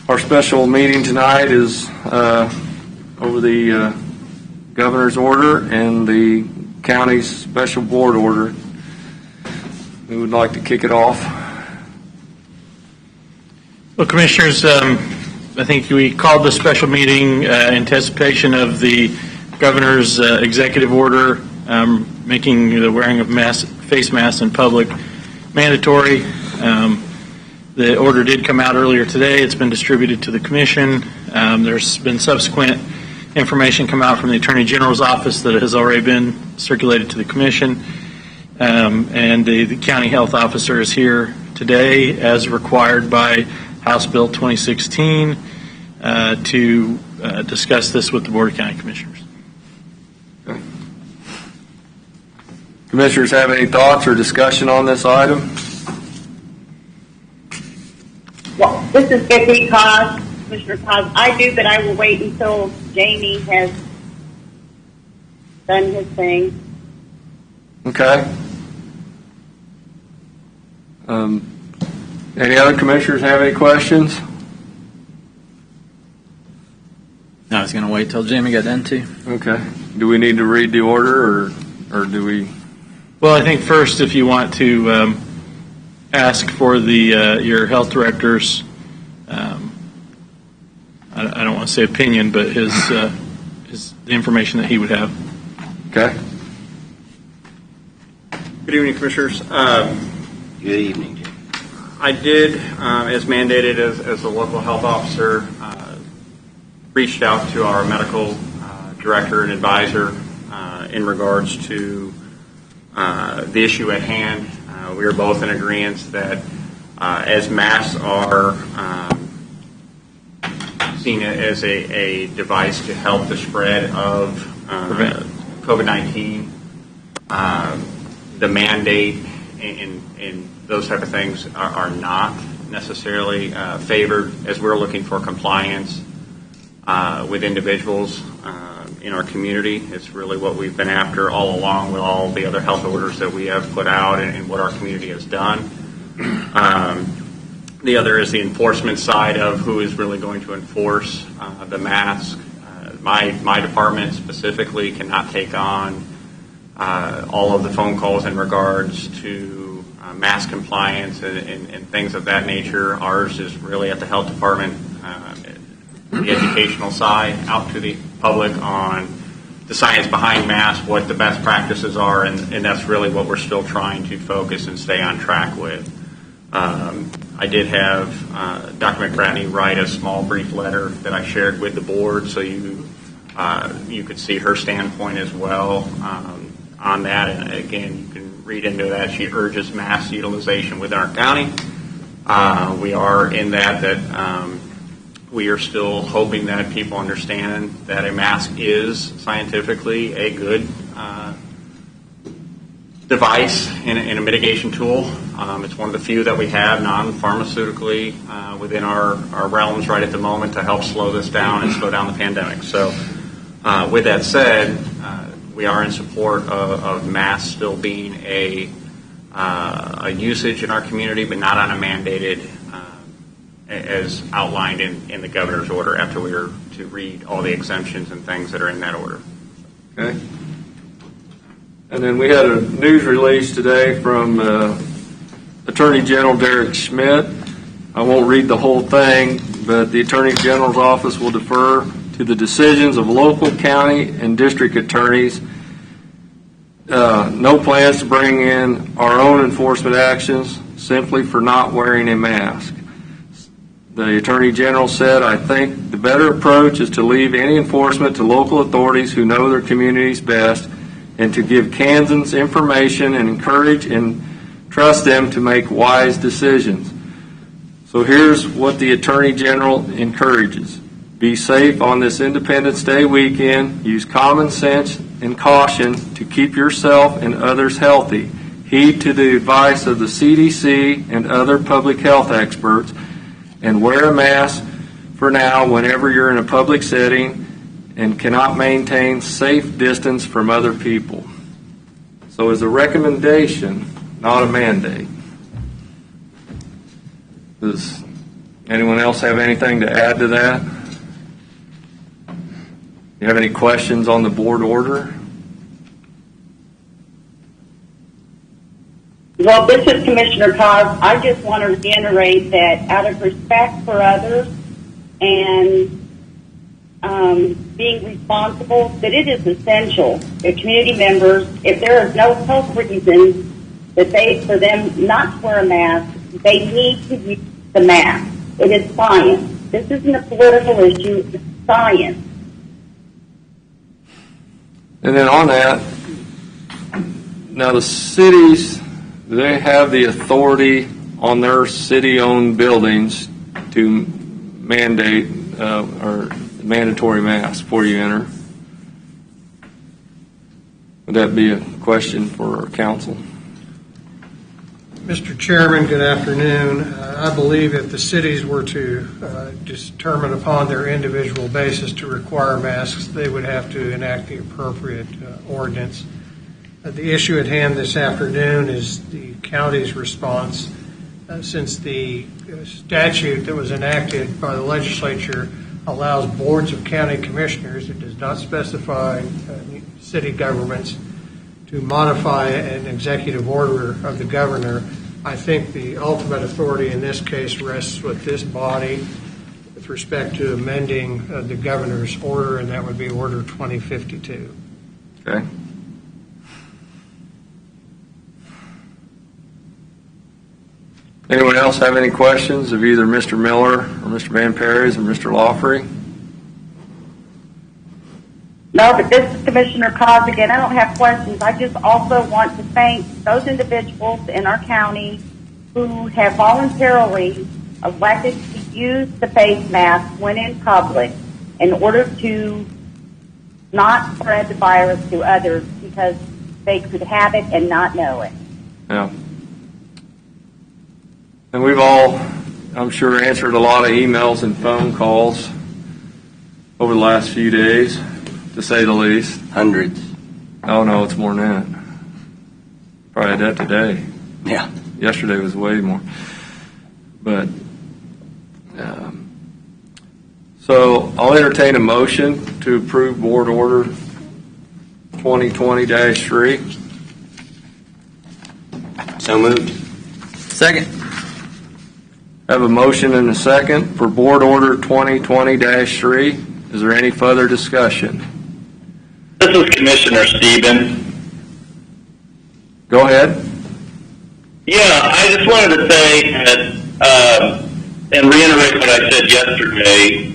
Our special meeting tonight is over the governor's order and the county's special board order. We would like to kick it off. Well, Commissioners, I think we called the special meeting in anticipation of the governor's executive order making the wearing of face masks in public mandatory. The order did come out earlier today. It's been distributed to the Commission. There's been subsequent information come out from the Attorney General's office that has already been circulated to the Commission. And the County Health Officer is here today as required by House Bill 2016 to discuss this with the Board of County Commissioners. Okay. Commissioners have any thoughts or discussion on this item? Well, this is VICKY, KAAZ, Commissioner KAAZ. I do, but I will wait until Jamie has done his thing. Okay. Any other commissioners have any questions? I was going to wait till Jamie got done too. Okay. Do we need to read the order, or do we? Well, I think first, if you want to ask for the your health director's, I don't want to say opinion, but his the information that he would have. Okay. Good evening, Commissioners. Good evening, Jim. I did, as mandated as the local health officer, reached out to our medical director and advisor in regards to the issue at hand. We are both in agreement that as masks are seen as a device to help the spread of COVID-19, the mandate and those type of things are not necessarily favored, as we're looking for compliance with individuals in our community. It's really what we've been after all along with all the other health orders that we have put out and what our community has done. The other is the enforcement side of who is really going to enforce the mask. My department specifically cannot take on all of the phone calls in regards to mask compliance and things of that nature. Ours is really at the health department, the educational side, out to the public on the science behind masks, what the best practices are, and that's really what we're still trying to focus and stay on track with. I did have Dr. McBratney write a small brief letter that I shared with the board, so you could see her standpoint as well on that. And again, you can read into that. She urges mask utilization within our county. We are in that we are still hoping that people understand that a mask is scientifically a good device and a mitigation tool. It's one of the few that we have non-pharmaceutically within our realms right at the moment to help slow this down and slow down the pandemic. So with that said, we are in support of masks still being a usage in our community, but not on a mandated as outlined in the governor's order after we were to read all the exemptions and things that are in that order. Okay. And then we had a news release today from Attorney General Derek Schmidt. I won't read the whole thing, but the Attorney General's office will defer to the decisions of local, county, and district attorneys. No plans to bring in our own enforcement actions simply for not wearing a mask. The Attorney General said, I think the better approach is to leave any enforcement to local authorities who know their communities best and to give Kansans information and encourage and trust them to make wise decisions. So here's what the Attorney General encourages. Be safe on this Independence Day weekend. Use common sense and caution to keep yourself and others healthy. Heed to the advice of the CDC and other public health experts, and wear a mask for now whenever you're in a public setting and cannot maintain safe distance from other people. So it's a recommendation, not a mandate. Does Anyone else have anything to add to that? You have any questions on the board order? Well, this is Commissioner KAAZ. I just want to reiterate that out of respect for others and being responsible, that it is essential that community members, if there is no health reason that for them not to wear a mask, they need to use the mask. It is science. This isn't a political issue. It's science. And then on that, now the cities, they have the authority on their city-owned buildings to mandate or mandatory masks before you enter. Would that be a question for our council? Mr. Chairman, good afternoon. I believe if the cities were to determine upon their individual basis to require masks, they would have to enact the appropriate ordinance. The issue at hand this afternoon is the county's response. Since the statute that was enacted by the legislature allows boards of county commissioners, it does not specify city governments, to modify an executive order of the governor. I think the ultimate authority in this case rests with this body with respect to amending the governor's order, and that would be Order 2052. Okay. Anyone else have any questions of either Mr. Miller or Mr. Van Perez or Mr. LOUGHRY? No, but this is Commissioner KAAZ again. I don't have questions. I just also want to thank those individuals in our county who have voluntarily elected to use the face mask when in public in order to not spread the virus to others because they could have it and not know it. Yeah. And we've all, I'm sure, answered a lot of emails and phone calls over the last few days, to say the least. Hundreds. Oh, no, it's more than that. Probably had that today. Yeah. Yesterday was way more. But, so I'll entertain a motion to approve Board Order 2020-3. So moved. Second. Have a motion and a second for Board Order 2020-3. Is there any further discussion? This is Commissioner STIEBEN. Go ahead. Yeah, I just wanted to say that, and reiterate what I said yesterday,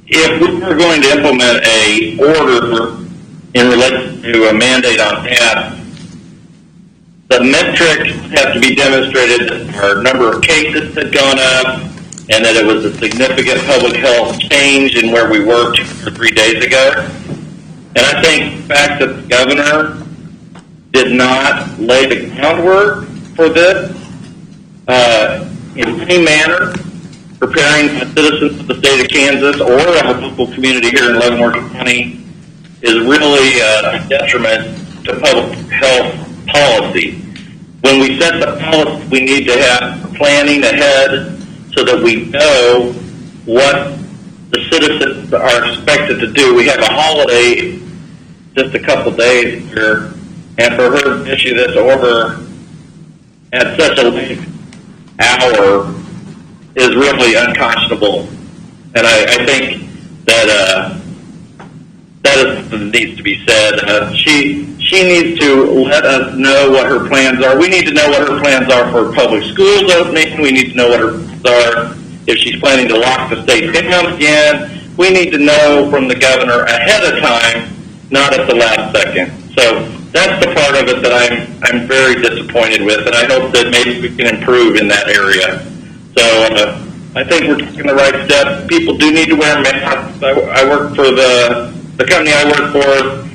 if we were going to implement a order in relation to a mandate on masks, the metrics have to be demonstrated that our number of cases had gone up and that it was a significant public health change in where we were 2 or 3 days ago. And I think the fact that the governor did not lay the groundwork for this in any manner, preparing the citizens of the state of Kansas or our local community here in Leavenworth County is really a detriment to public health policy. When we set the policy, we need to have planning ahead so that we know what the citizens are expected to do. We have a holiday just a couple days here, and for her to issue this order at such a late hour is really unconscionable. And I think that that is something that needs to be said. She needs to let us know what her plans are. We need to know what her plans are for public schools opening. We need to know what her plans are if she's planning to lock the state down again. We need to know from the governor ahead of time, not at the last second. So that's the part of it that I'm very disappointed with, and I hope that maybe we can improve in that area. So I think we're taking the right steps. People do need to wear masks. I work for the company I work for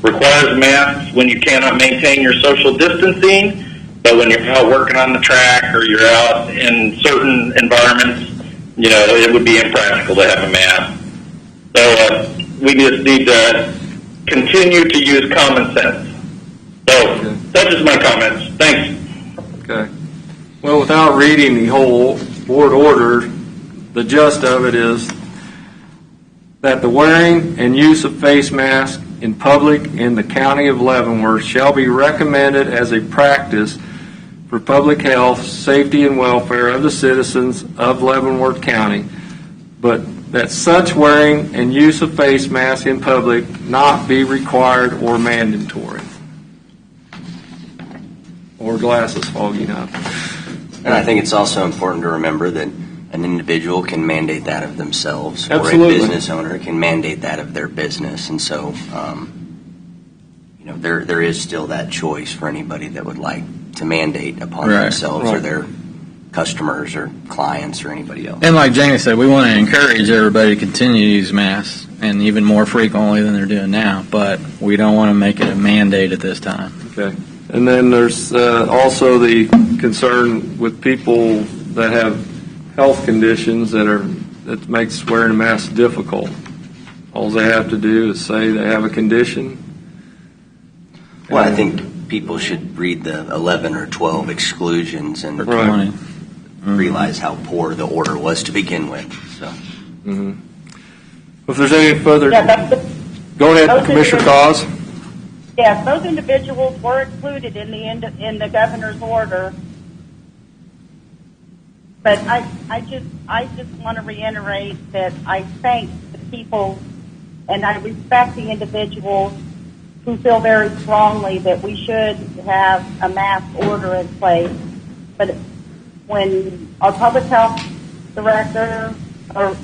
requires masks when you cannot maintain your social distancing, but when you're out working on the track or you're out in certain environments, it would be impractical to have a mask. So we just need to continue to use common sense. So that's just my comments. Thanks. Okay. Well, without reading the whole board order, the gist of it is that the wearing and use of face masks in public in the county of Leavenworth shall be recommended as a practice for public health, safety, and welfare of the citizens of Leavenworth County, but that such wearing and use of face masks in public not be required or mandatory. Or glasses fogging up. And I think it's also important to remember that an individual can mandate that of themselves, Absolutely. or a business owner can mandate that of their business. And so, there is still that choice for anybody that would like to mandate upon themselves or their customers or clients or anybody else. And like Jamie said, we want to encourage everybody to continue to use masks, and even more frequently than they're doing now, but we don't want to make it a mandate at this time. Okay. And then there's also the concern with people that have health conditions that makes wearing a mask difficult. All they have to do is say they have a condition. Well, I think people should read the 11 or 12 exclusions and Or 20. realize how poor the order was to begin with. So, If there's any further, go ahead, Commissioner KAAZ. Yes, those individuals were included in the governor's order. But I just want to reiterate that I thank the people and I respect the individuals who feel very strongly that we should have a mask order in place. But when our public health director or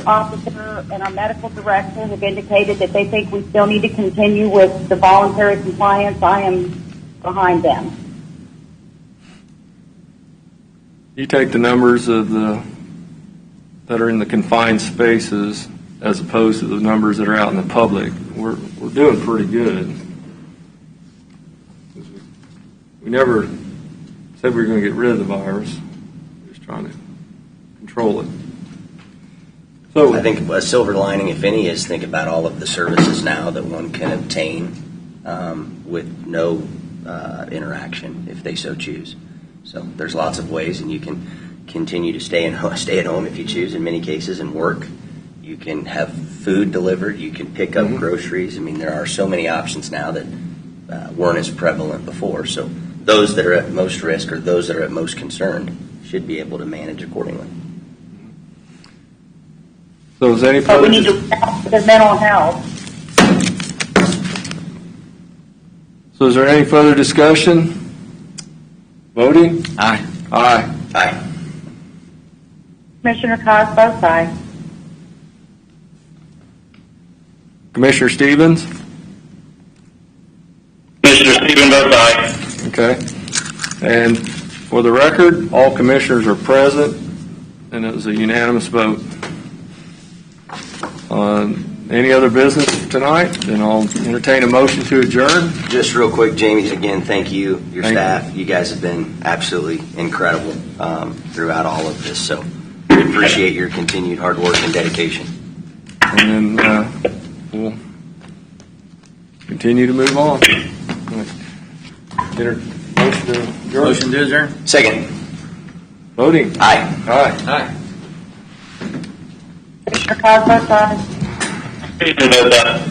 officer and our medical director have indicated that they think we still need to continue with the voluntary compliance, I am behind them. You take the numbers of that are in the confined spaces as opposed to the numbers that are out in the public. We're doing pretty good. We never said we were going to get rid of the virus. We're just trying to control it. So I think a silver lining, if any, is think about all of the services now that one can obtain with no interaction if they so choose. So there's lots of ways, and you can continue to stay at home if you choose in many cases and work. You can have food delivered. You can pick up groceries. I mean, there are so many options now that weren't as prevalent before. So those that are at most risk or those that are at most concerned should be able to manage accordingly. So is any But further? we need to balance the mental health. So is there any further discussion? Voting? Aye. Aye. Aye. Commissioner KAAZ votes aye. Commissioner Stevens? Commissioner Stephen votes aye. Okay. And for the record, all commissioners are present, and it was a unanimous vote. Any other business tonight? Then I'll entertain a motion to adjourn. Just real quick, Jamie, again, thank you, your Thank staff. You guys have been absolutely incredible throughout all of this. So we appreciate your continued hard work and dedication. And then we'll continue to move on. Motion to adjourn. Motion to adjourn? Second. Voting? Aye. Aye. Commissioner KAAZ votes aye. Stephen votes aye.